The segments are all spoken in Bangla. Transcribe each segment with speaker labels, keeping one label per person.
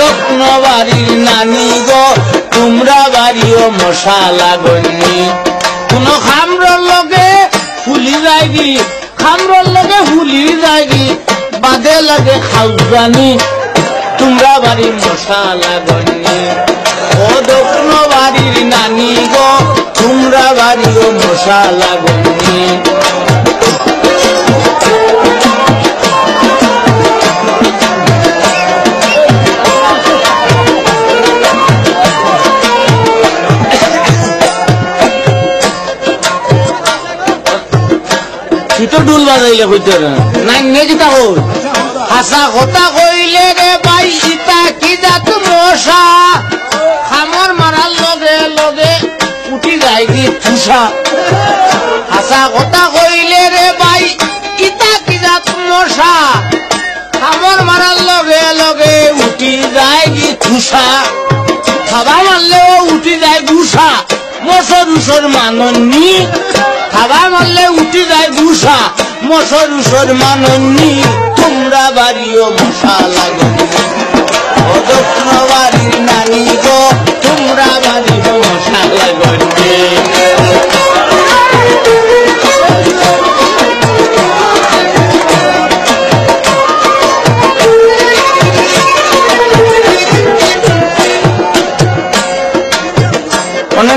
Speaker 1: দক্ষিণ বাড়ির নানি গো তোমরা বাড়িও মশা লাগনি কোন খামরর লগে ফুলি যায়গি খামরর লগে ফুলি যায়গি বাদে লাগে খাউজানি তোমরা বাড়ি মশা লাগনি ও দক্ষিণ বাড়ির নানি গো তোমরা বাড়িও মশা লাগনি তো ডুল বাজাইলে কইতে না নেজিটা হল হাসা কথা কইলে রে ভাই ইতা কি জাত মশা খামর মারার লগে লগে উঠি যায় কি তুষা হাসা কথা কইলে রে ভাই ইতা কি জাত মশা খামর মারার লগে লগে উঠি যায় কি তুষা খাবা মারলেও উঠি যায় গুসা মশর উসর মাননি খাবা মারলে উঠি যায় গুসা মশর উসর মাননি তোমরা বাড়িও মশা লাগনি ও দক্ষিণ বাড়ির নানি গো তোমরা বাড়িও মশা লাগনি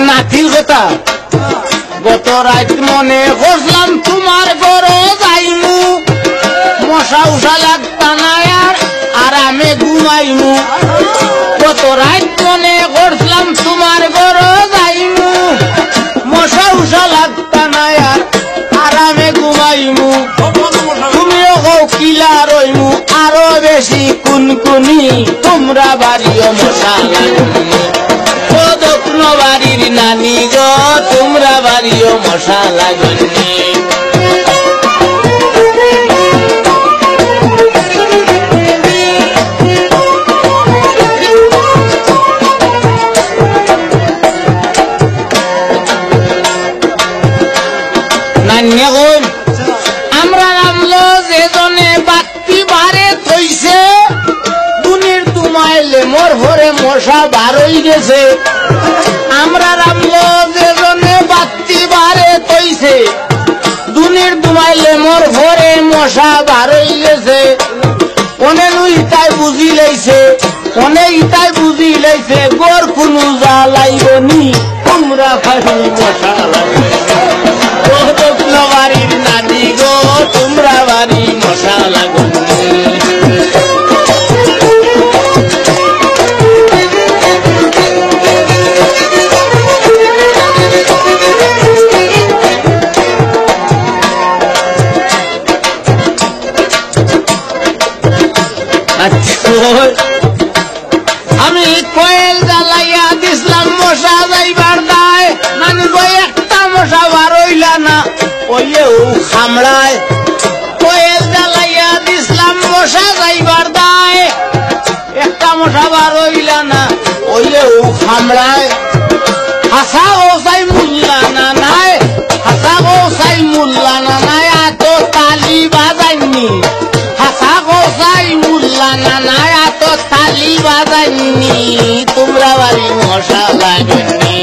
Speaker 1: নাতির কথা গত রাত মনে করলাম তোমার ঘর যাইমু মশা উষা লাগতা না আর আরামে ঘুমাইমু গত রাত মনে করলাম তোমার ঘর যাইমু মশা উষা লাগতা না আর আরামে ঘুমাইমু তুমিও কও কিলা রইমু আরো বেশি কুনকুনি তোমরা বাড়িও মশা লাগনি ও দক্ষিণ বাড়ির নানি গো তোমরা বাড়িও মশা লাগনি নানিয়া কই আমরা নামলো যেজনে বাতি বারে থইছে দুনির তুমাইলে মোর ভরে মশা বারই গেছে আমরা রামলো যেজনে বাতি বারে তৈছে দুনির দুমাইলে মোর ভরে মশা বারই গেছে অনে ইটাই বুঝি লাইছে অনে ইটাই বুঝি লাইছে গোর কোনো জ্বালাইবনি তোমরা বাড়ি মশা লাগবে ও দক্ষিণ বাড়ির নানি গো তোমরা বাড়ি মশা লাগবে আমি কোয়েল জ্বালাইয়া দিছিলাম মশা যাইবার দায় মানে গো একটা মশা বার হইলা না ওইও খামড়ায় কোয়েল জ্বালাইয়া দিছিলাম মশা যাইবার দায় একটা মশা বার হইলা না ওইও খামড়ায় হাসা গোসাই মুল্লা না নাই হাসা গোসাই মুল্লা না নাই এত তালি বাজাইনি হাসা গোসাই মুল্লা না নাই এত তালি বাজাইনি তোমরা বাড়ি মশা লাগেনি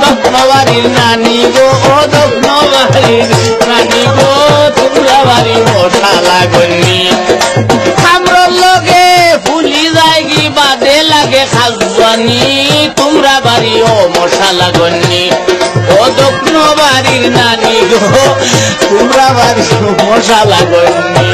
Speaker 1: দক্ষিণ বাড়ির নানি গো ও দক্ষিণ বাড়ির নানি গো তোমরা বাড়ি মশা লাগেনি খামরর লগে ফুলি যায়গি বাদে লাগে খাজবানি তোমরা বাড়িও মশা লাগেনি ও দক্ষিণ বাড়ির নানি গো তোমরা বাড়িও মশা লাগেনি